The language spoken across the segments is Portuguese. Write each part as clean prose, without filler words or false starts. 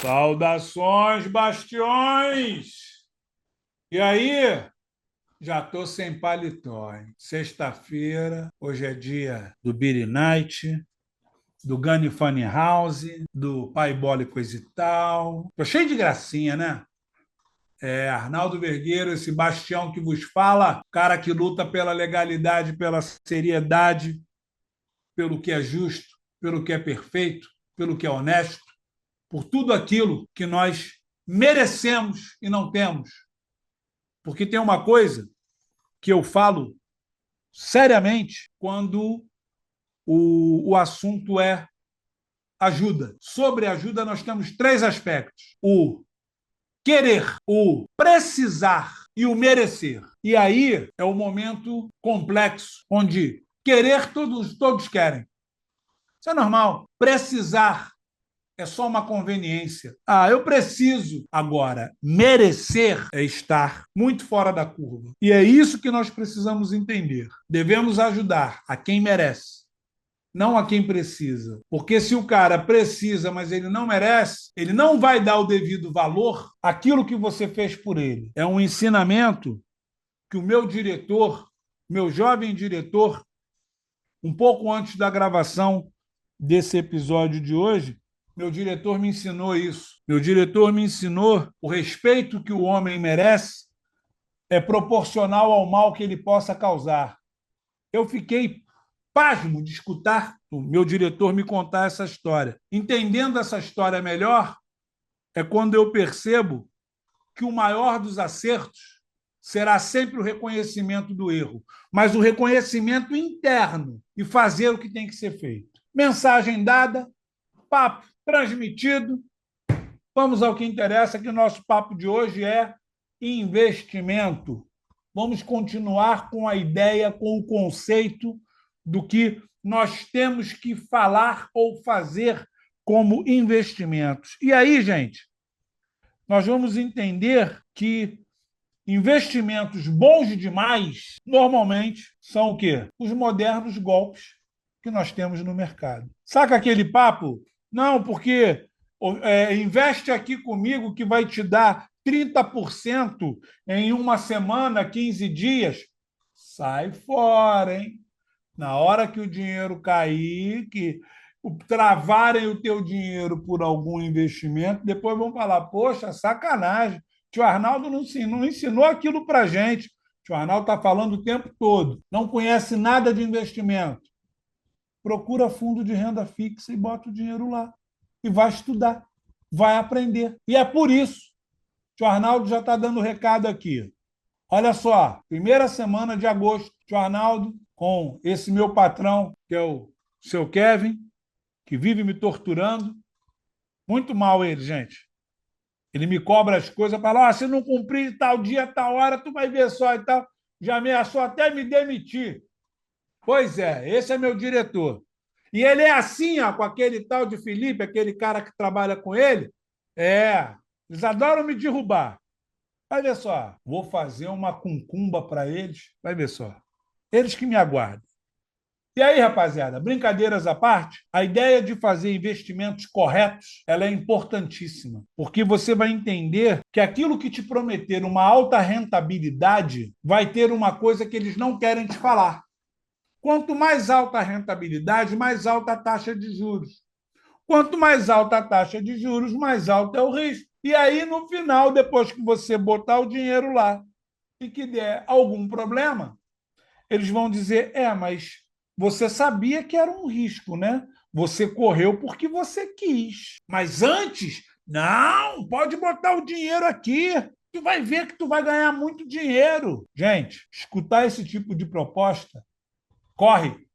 Saudações, bastiões! E aí? Já tô sem paletó, hein? Sexta-feira, hoje é dia do Beer Night, do Gunny Funny House, do Pai Bola e Coisa e Tal. Tô cheio de gracinha, né? Arnaldo Vergueiro, esse bastião que vos fala, cara que luta pela legalidade, pela seriedade, pelo que é justo, pelo que é perfeito, pelo que é honesto, por tudo aquilo que nós merecemos e não temos. Porque tem uma coisa que eu falo seriamente quando o assunto é ajuda. Sobre ajuda, nós temos três aspectos: o querer, o precisar e o merecer. E aí é o momento complexo, onde querer todos querem. Isso é normal. Precisar é só uma conveniência. Eu preciso. Agora, merecer é estar muito fora da curva. E é isso que nós precisamos entender. Devemos ajudar a quem merece, não a quem precisa. Porque se o cara precisa, mas ele não merece, ele não vai dar o devido valor àquilo que você fez por ele. É um ensinamento que o meu diretor, meu jovem diretor, um pouco antes da gravação desse episódio de hoje, meu diretor me ensinou isso. Meu diretor me ensinou o respeito que o homem merece é proporcional ao mal que ele possa causar. Eu fiquei pasmo de escutar o meu diretor me contar essa história. Entendendo essa história melhor, é quando eu percebo que o maior dos acertos será sempre o reconhecimento do erro, mas o reconhecimento interno e fazer o que tem que ser feito. Mensagem dada, papo transmitido. Vamos ao que interessa, que o nosso papo de hoje é investimento. Vamos continuar com a ideia, com o conceito do que nós temos que falar ou fazer como investimentos. E aí, gente, nós vamos entender que investimentos bons demais normalmente são o quê? Os modernos golpes que nós temos no mercado. Saca aquele papo? Não, porque investe aqui comigo que vai te dar 30% em uma semana, 15 dias. Sai fora, hein? Na hora que o dinheiro cair, que travarem o teu dinheiro por algum investimento, depois vão falar, poxa, sacanagem. Tio Arnaldo não ensinou aquilo para a gente. Tio Arnaldo está falando o tempo todo. Não conhece nada de investimento. Procura fundo de renda fixa e bota o dinheiro lá. E vai estudar, vai aprender. E é por isso. Tio Arnaldo já está dando recado aqui. Olha só, primeira semana de agosto, tio Arnaldo, com esse meu patrão, que é o seu Kevin, que vive me torturando. Muito mal ele, gente. Ele me cobra as coisas, fala, se não cumprir tal dia, tal hora, tu vai ver só e tal. Já ameaçou até me demitir. Pois é, esse é meu diretor. E ele é assim, ó, com aquele tal de Felipe, aquele cara que trabalha com ele. Eles adoram me derrubar. Vai ver só, vou fazer uma cuncumba para eles. Vai ver só. Eles que me aguardam. E aí, rapaziada, brincadeiras à parte, a ideia de fazer investimentos corretos, ela é importantíssima, porque você vai entender que aquilo que te prometer uma alta rentabilidade vai ter uma coisa que eles não querem te falar. Quanto mais alta a rentabilidade, mais alta a taxa de juros. Quanto mais alta a taxa de juros, mais alto é o risco. E aí, no final, depois que você botar o dinheiro lá e que der algum problema, eles vão dizer, mas você sabia que era um risco, né? Você correu porque você quis. Mas antes, não, pode botar o dinheiro aqui. Tu vai ver que tu vai ganhar muito dinheiro. Gente, escutar esse tipo de proposta, corre,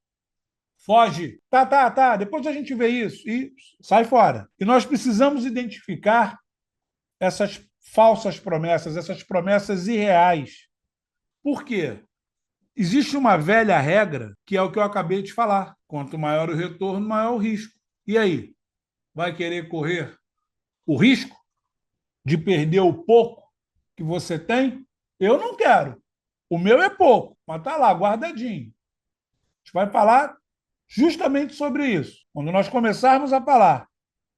foge. Tá. Depois a gente vê isso e sai fora. E nós precisamos identificar essas falsas promessas, essas promessas irreais. Por quê? Existe uma velha regra, que é o que eu acabei de falar. Quanto maior o retorno, maior o risco. E aí? Vai querer correr o risco de perder o pouco que você tem? Eu não quero. O meu é pouco, mas está lá, guardadinho. A gente vai falar justamente sobre isso. Quando nós começarmos a falar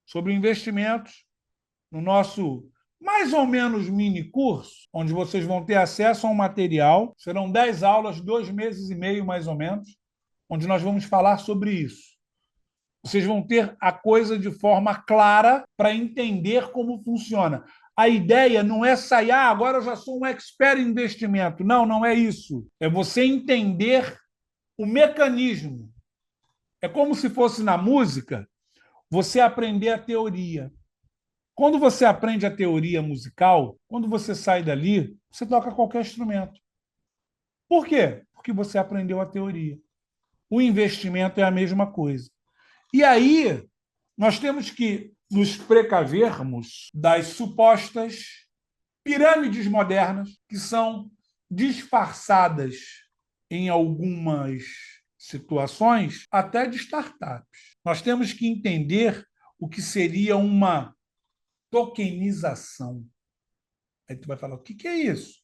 sobre investimentos, no nosso mais ou menos mini curso, onde vocês vão ter acesso a um material. Serão 10 aulas, 2 meses e meio, mais ou menos, onde nós vamos falar sobre isso. Vocês vão ter a coisa de forma clara para entender como funciona. A ideia não é sair, agora eu já sou um expert em investimento. Não, não é isso. É você entender o mecanismo. É como se fosse na música, você aprender a teoria. Quando você aprende a teoria musical, quando você sai dali, você toca qualquer instrumento. Por quê? Porque você aprendeu a teoria. O investimento é a mesma coisa. E aí, nós temos que nos precavermos das supostas pirâmides modernas, que são disfarçadas em algumas situações até de startups. Nós temos que entender o que seria uma tokenização. Aí tu vai falar, o que é isso?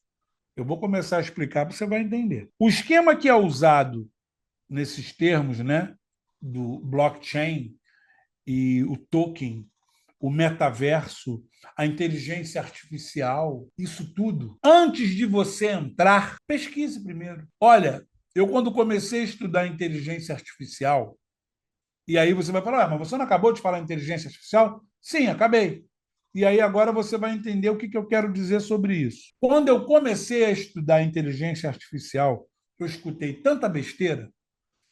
Eu vou começar a explicar para você vai entender. O esquema que é usado nesses termos, né, do blockchain e o token, o metaverso, a inteligência artificial, isso tudo, antes de você entrar, pesquise primeiro. Olha, eu quando comecei a estudar inteligência artificial, e aí você vai falar, mas você não acabou de falar inteligência artificial? Sim, acabei. E aí agora você vai entender o que eu quero dizer sobre isso. Quando eu comecei a estudar inteligência artificial, eu escutei tanta besteira,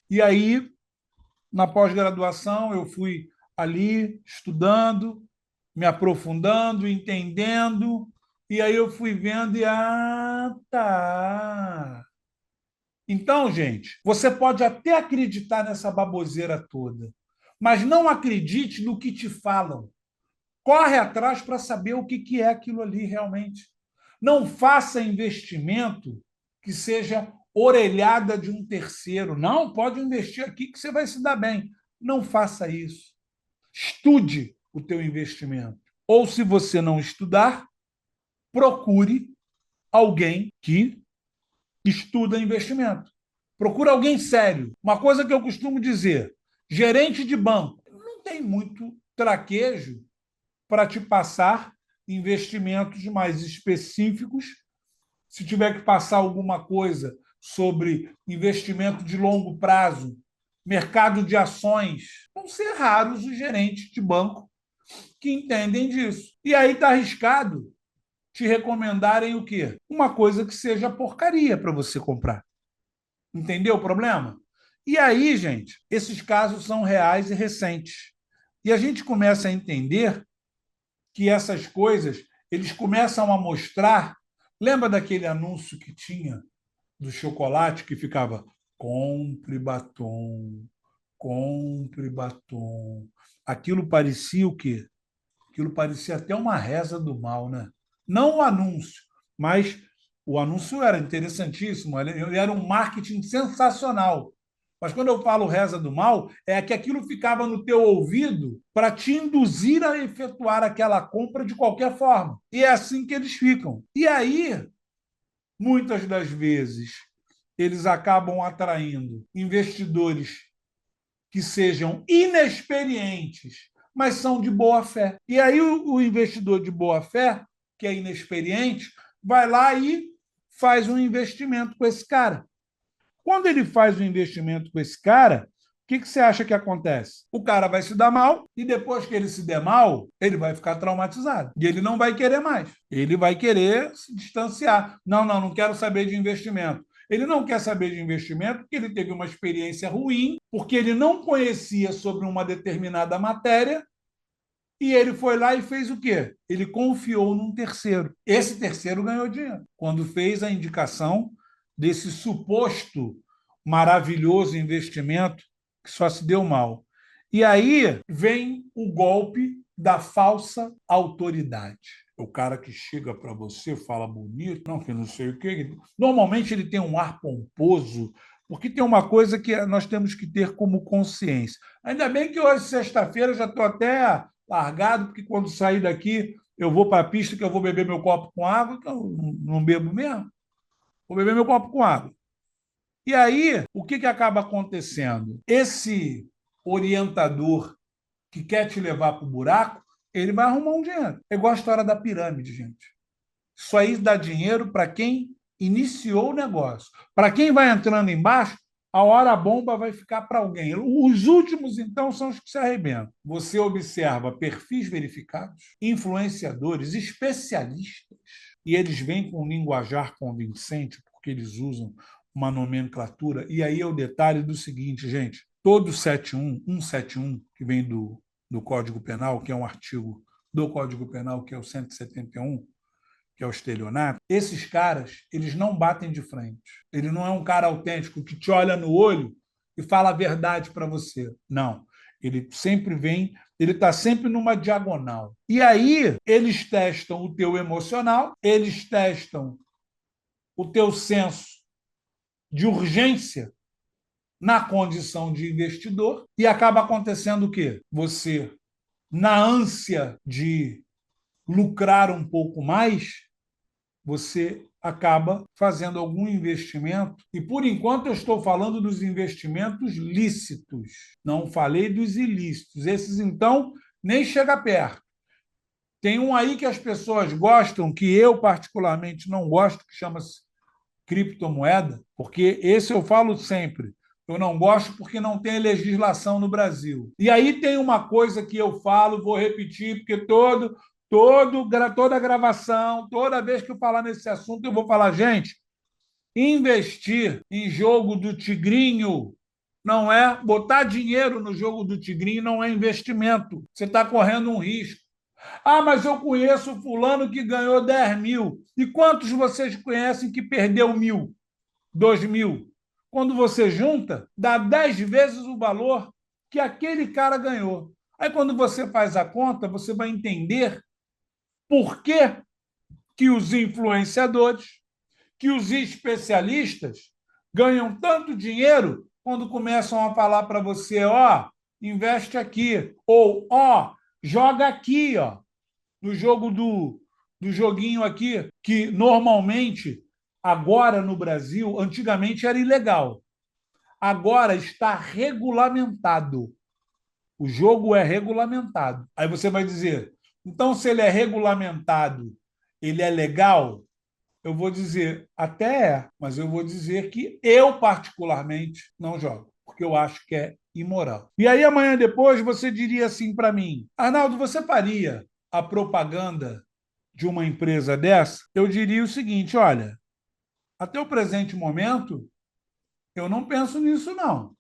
e aí, na pós-graduação, eu fui ali estudando, me aprofundando, entendendo, e aí eu fui vendo e, tá. Então, gente, você pode até acreditar nessa baboseira toda, mas não acredite no que te falam. Corre atrás para saber o que é aquilo ali realmente. Não faça investimento que seja orelhada de um terceiro. Não, pode investir aqui que você vai se dar bem. Não faça isso. Estude o teu investimento. Ou, se você não estudar, procure alguém que estuda investimento. Procura alguém sério. Uma coisa que eu costumo dizer, gerente de banco não tem muito traquejo para te passar investimentos mais específicos. Se tiver que passar alguma coisa sobre investimento de longo prazo, mercado de ações, vão ser raros os gerentes de banco que entendem disso. E aí está arriscado te recomendarem o quê? Uma coisa que seja porcaria para você comprar. Entendeu o problema? E aí, gente, esses casos são reais e recentes. E a gente começa a entender que essas coisas, eles começam a mostrar. Lembra daquele anúncio que tinha do chocolate que ficava compre batom. Aquilo parecia o quê? Aquilo parecia até uma reza do mal, né? Não o anúncio, mas o anúncio era interessantíssimo, ele era um marketing sensacional. Mas quando eu falo reza do mal, é que aquilo ficava no teu ouvido para te induzir a efetuar aquela compra de qualquer forma. E é assim que eles ficam. E aí, muitas das vezes, eles acabam atraindo investidores que sejam inexperientes, mas são de boa fé. E aí o investidor de boa fé, que é inexperiente, vai lá e faz um investimento com esse cara. Quando ele faz um investimento com esse cara, o que você acha que acontece? O cara vai se dar mal e depois que ele se der mal, ele vai ficar traumatizado. E ele não vai querer mais. Ele vai querer se distanciar. Não, não, não quero saber de investimento. Ele não quer saber de investimento porque ele teve uma experiência ruim, porque ele não conhecia sobre uma determinada matéria e ele foi lá e fez o quê? Ele confiou num terceiro. Esse terceiro ganhou dinheiro. Quando fez a indicação desse suposto maravilhoso investimento que só se deu mal. E aí vem o golpe da falsa autoridade. O cara que chega para você, fala bonito, não, que não sei o quê. Normalmente ele tem um ar pomposo, porque tem uma coisa que nós temos que ter como consciência. Ainda bem que hoje, sexta-feira, já estou até largado, porque quando sair daqui eu vou para a pista que eu vou beber meu copo com água, que eu não bebo mesmo. Vou beber meu copo com água. E aí, o que acaba acontecendo? Esse orientador que quer te levar para o buraco Ele vai arrumar um dinheiro. É igual a história da pirâmide, gente. Isso aí dá dinheiro para quem iniciou o negócio. Para quem vai entrando embaixo, a hora bomba vai ficar para alguém. Os últimos, então, são os que se arrebentam. Você observa perfis verificados, influenciadores, especialistas, e eles vêm com um linguajar convincente, porque eles usam uma nomenclatura. E aí é o detalhe do seguinte, gente: todo 171, que vem do Código Penal, que é um artigo do Código Penal, que é o 171, que é o estelionato, esses caras, eles não batem de frente. Ele não é um cara autêntico que te olha no olho e fala a verdade para você. Não. Ele sempre vem, ele está sempre numa diagonal. E aí, eles testam o teu emocional, eles testam o teu senso de urgência na condição de investidor e acaba acontecendo o quê? Você, na ânsia de lucrar um pouco mais, você acaba fazendo algum investimento. E, por enquanto, eu estou falando dos investimentos lícitos. Não falei dos ilícitos. Esses, então, nem chega perto. Tem um aí que as pessoas gostam, que eu particularmente não gosto, que chama-se criptomoeda, porque esse eu falo sempre. Eu não gosto porque não tem legislação no Brasil. E aí tem uma coisa que eu falo, vou repetir, porque toda gravação, toda vez que eu falar nesse assunto, eu vou falar, gente, investir em jogo do Tigrinho não é botar dinheiro no jogo do Tigrinho, não é investimento. Você está correndo um risco. Ah, mas eu conheço fulano que ganhou 10 mil. E quantos vocês conhecem que perdeu 1.000, 2.000? Quando você junta, dá 10 vezes o valor que aquele cara ganhou. Aí, quando você faz a conta, você vai entender por que, que os influenciadores, que os especialistas ganham tanto dinheiro quando começam a falar para você, ó, investe aqui, ou ó, joga aqui, ó, no jogo do joguinho aqui, que normalmente, agora no Brasil, antigamente era ilegal. Agora está regulamentado. O jogo é regulamentado. Aí você vai dizer, então, se ele é regulamentado, ele é legal? Eu vou dizer, até é, mas eu vou dizer que eu, particularmente, não jogo, porque eu acho que é imoral. E aí, amanhã depois, você diria assim para mim, Arnaldo, você faria a propaganda de uma empresa dessa? Eu diria o seguinte, olha, até o presente momento, eu não penso nisso, não.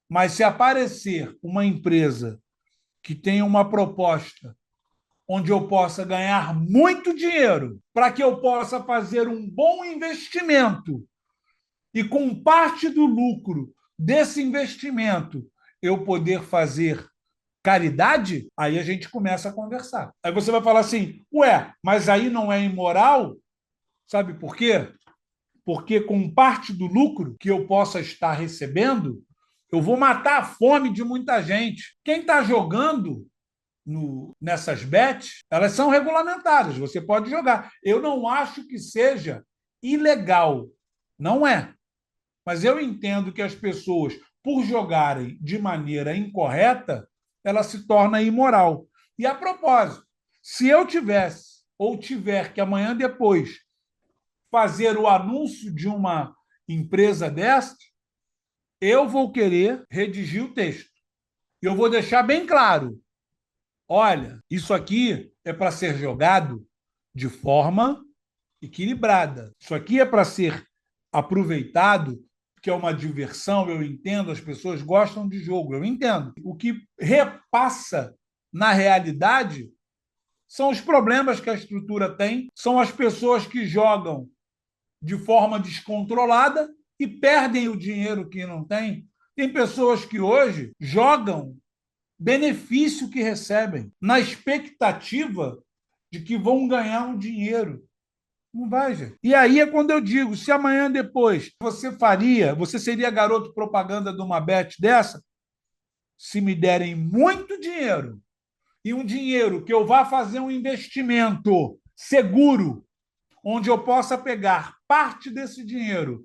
Mas se aparecer uma empresa que tenha uma proposta onde eu possa ganhar muito dinheiro, para que eu possa fazer um bom investimento e com parte do lucro desse investimento eu poder fazer caridade, aí a gente começa a conversar. Aí você vai falar assim, ué, mas aí não é imoral? Sabe por quê? Porque com parte do lucro que eu possa estar recebendo, eu vou matar a fome de muita gente. Quem está jogando nessas bets, elas são regulamentadas, você pode jogar. Eu não acho que seja ilegal, não é. Mas eu entendo que as pessoas, por jogarem de maneira incorreta, ela se torna imoral. E a propósito, se eu tivesse ou tiver que amanhã depois fazer o anúncio de uma empresa dessa, eu vou querer redigir o texto. E eu vou deixar bem claro, olha, isso aqui é para ser jogado de forma equilibrada. Isso aqui é para ser aproveitado, que é uma diversão, eu entendo, as pessoas gostam de jogo, eu entendo. O que repassa na realidade são os problemas que a estrutura tem, são as pessoas que jogam de forma descontrolada e perdem o dinheiro que não tem. Tem pessoas que hoje jogam benefício que recebem, na expectativa de que vão ganhar um dinheiro. Não vai, gente. E aí é quando eu digo, se amanhã depois você seria garoto propaganda de uma bet dessa? Se me derem muito dinheiro, e um dinheiro que eu vá fazer um investimento seguro, onde eu possa pegar parte desse dinheiro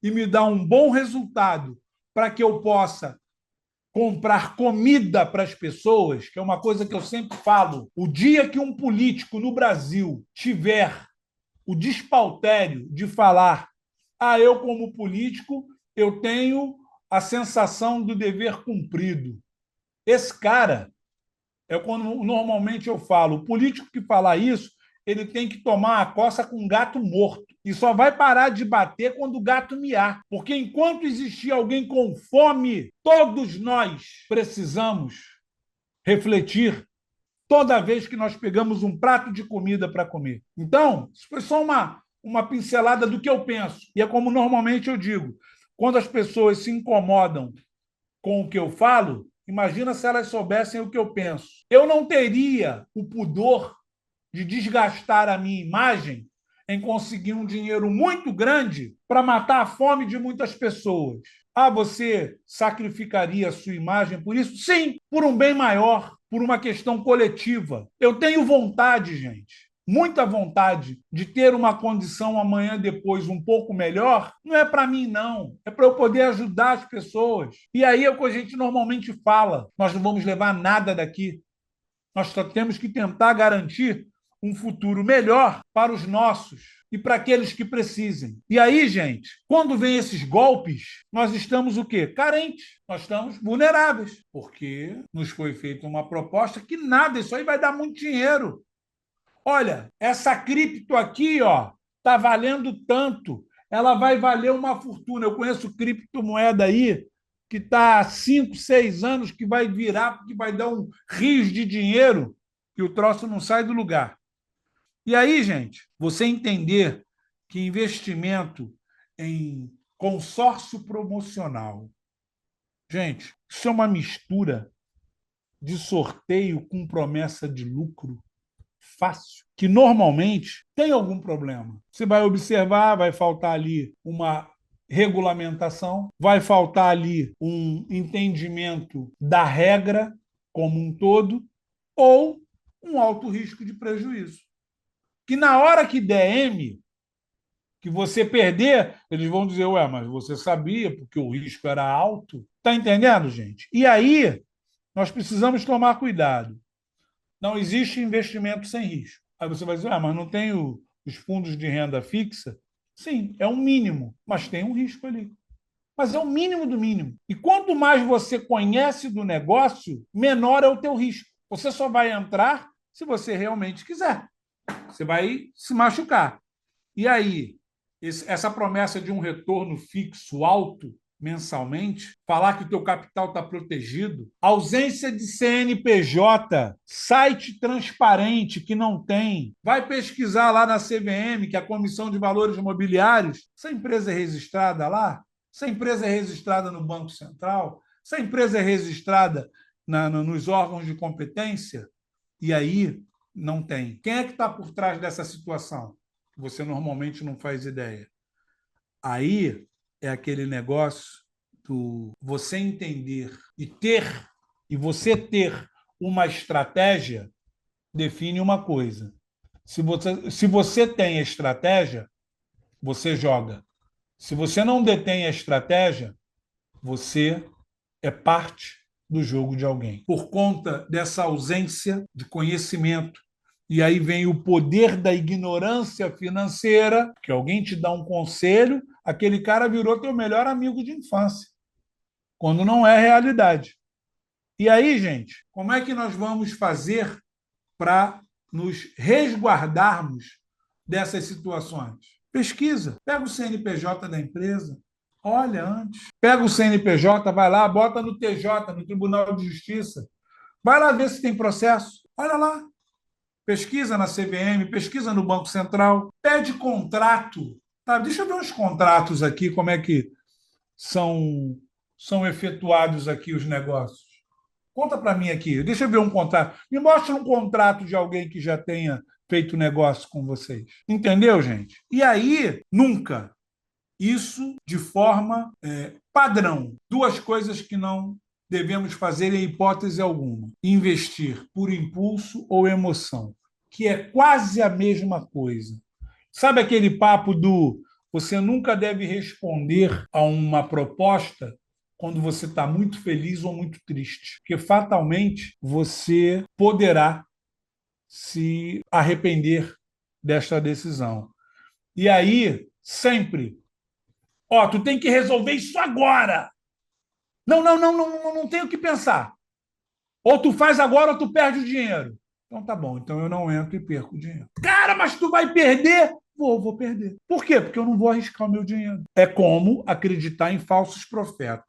e me dar um bom resultado para que eu possa comprar comida para as pessoas, que é uma coisa que eu sempre falo, o dia que um político no Brasil tiver o despautério de falar: eu como político, eu tenho a sensação do dever cumprido. Esse cara é quando normalmente eu falo, o político que falar isso, ele tem que tomar a coça com um gato morto. E só vai parar de bater quando o gato miar. Porque enquanto existir alguém com fome, todos nós precisamos refletir toda vez que nós pegamos um prato de comida para comer. Então, isso foi só uma pincelada do que eu penso. E é como normalmente eu digo: quando as pessoas se incomodam com o que eu falo, imagina se elas soubessem o que eu penso. Eu não teria o pudor de desgastar a minha imagem em conseguir um dinheiro muito grande para matar a fome de muitas pessoas. Você sacrificaria a sua imagem por isso? Sim, por um bem maior, por uma questão coletiva. Eu tenho vontade, gente, muita vontade de ter uma condição amanhã depois um pouco melhor. Não é para mim, não. É para eu poder ajudar as pessoas. E aí é o que a gente normalmente fala: nós não vamos levar nada daqui. Nós só temos que tentar garantir um futuro melhor para os nossos e para aqueles que precisem. E aí, gente, quando vem esses golpes, nós estamos o quê? Carentes. Nós estamos vulneráveis, porque nos foi feita uma proposta que nada, isso aí vai dar muito dinheiro. Olha, essa cripto aqui, ó, tá valendo tanto, ela vai valer uma fortuna. Eu conheço criptomoeda aí que está há 5, 6 anos, que vai virar, porque vai dar um rio de dinheiro e o troço não sai do lugar. E aí, gente, você entender que investimento em consórcio promocional, gente, isso é uma mistura de sorteio com promessa de lucro fácil, que normalmente tem algum problema. Você vai observar, vai faltar ali uma regulamentação, vai faltar ali um entendimento da regra como um todo, ou um alto risco de prejuízo. Que na hora que der M, que você perder, eles vão dizer: ué, mas você sabia, porque o risco era alto. Está entendendo, gente? E aí, nós precisamos tomar cuidado. Não existe investimento sem risco. Aí você vai dizer: mas não tem os fundos de renda fixa? Sim, é um mínimo, mas tem um risco ali. Mas é o mínimo do mínimo. E quanto mais você conhece do negócio, menor é o teu risco. Você só vai entrar se você realmente quiser. Você vai se machucar. E aí, essa promessa de um retorno fixo alto mensalmente, falar que o teu capital está protegido, ausência de CNPJ, site transparente que não tem, vai pesquisar lá na CVM, que é a Comissão de Valores Mobiliários, essa empresa é registrada lá, essa empresa é registrada no Banco Central, essa empresa é registrada nos órgãos de competência, e aí não tem. Quem é que está por trás dessa situação? Você normalmente não faz ideia. Aí é aquele negócio do você entender e você ter uma estratégia define uma coisa. Se você tem a estratégia, você joga. Se você não detém a estratégia, você é parte do jogo de alguém. Por conta dessa ausência de conhecimento. E aí vem o poder da ignorância financeira, que alguém te dá um conselho, aquele cara virou teu melhor amigo de infância, quando não é realidade. E aí, gente, como é que nós vamos fazer para nos resguardarmos dessas situações? Pesquisa, pega o CNPJ da empresa, olha antes. Pega o CNPJ, vai lá, bota no TJ, no Tribunal de Justiça. Vai lá ver se tem processo. Olha lá. Pesquisa na CVM, pesquisa no Banco Central, pede contrato. Tá? Deixa eu ver uns contratos aqui, como é que são efetuados aqui os negócios. Conta para mim aqui, deixa eu ver um contrato. Me mostra um contrato de alguém que já tenha feito negócio com vocês. Entendeu, gente? E aí, nunca. Isso de forma padrão. Duas coisas que não devemos fazer em hipótese alguma: investir por impulso ou emoção, que é quase a mesma coisa. Sabe aquele papo do você nunca deve responder a uma proposta quando você está muito feliz ou muito triste, porque fatalmente você poderá se arrepender desta decisão. E aí, sempre, ó, tu tem que resolver isso agora. Não, não, não, não, não, não tenho o que pensar. Ou tu faz agora ou tu perde o dinheiro. Então tá bom, então eu não entro e perco o dinheiro. Cara, mas tu vai perder? Vou perder. Por quê? Porque eu não vou arriscar o meu dinheiro. É como acreditar em falsos profetas.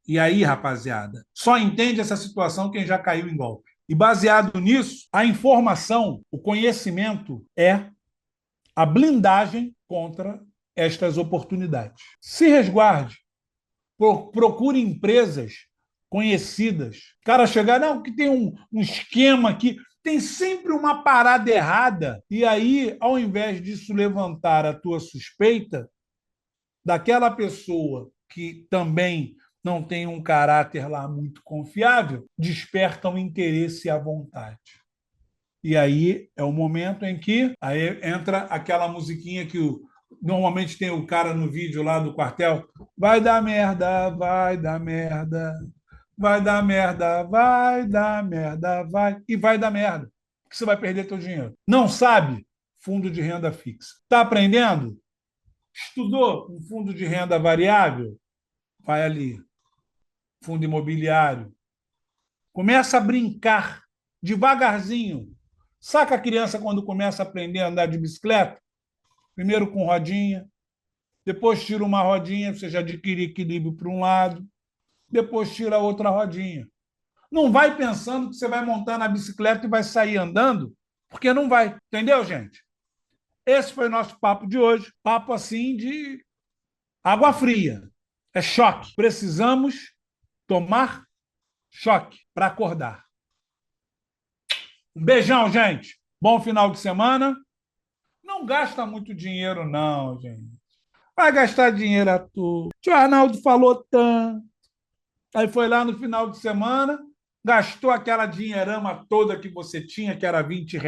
E aí, rapaziada, só entende essa situação quem já caiu em golpe. E baseado nisso, a informação, o conhecimento é a blindagem contra estas oportunidades. Se resguarde, procure empresas conhecidas. O cara chegar, não, que tem um esquema aqui, tem sempre uma parada errada. E aí, ao invés disso levantar a tua suspeita, daquela pessoa que também não tem um caráter lá muito confiável, desperta o interesse e a vontade. E aí é o momento em que aí entra aquela musiquinha que normalmente tem o cara no vídeo lá do quartel. Vai dar merda, vai dar merda, vai dar merda, vai dar merda, vai. E vai dar merda. Porque você vai perder teu dinheiro. Não sabe? Fundo de renda fixa. Está aprendendo? Estudou um fundo de renda variável? Vai ali. Fundo imobiliário. Começa a brincar devagarzinho. Saca a criança quando começa a aprender a andar de bicicleta? Primeiro com rodinha, depois tira uma rodinha, você já adquire equilíbrio para um lado, depois tira outra rodinha. Não vai pensando que você vai montar na bicicleta e vai sair andando, porque não vai. Entendeu, gente? Esse foi o nosso papo de hoje. Papo assim de água fria. É choque. Precisamos tomar choque para acordar. Um beijão, gente. Bom final de semana. Não gasta muito dinheiro, não, gente. Vai gastar dinheiro à toa. O tio Arnaldo falou tanto. Aí foi lá no final de semana, gastou aquela dinheirama toda que você tinha, que era R$ 20.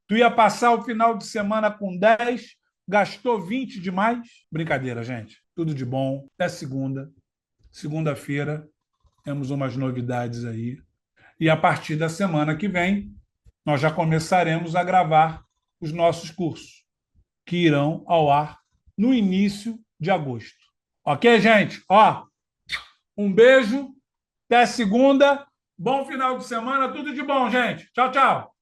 Tu ia passar o final de semana com 10, gastou 20 demais. Brincadeira, gente. Tudo de bom. Até segunda. Segunda-feira temos umas novidades aí. E a partir da semana que vem, nós já começaremos a gravar os nossos cursos, que irão ao ar no início de agosto. Ok, gente? Ó, um beijo, até segunda, bom final de semana, tudo de bom, gente. Tchau, tchau.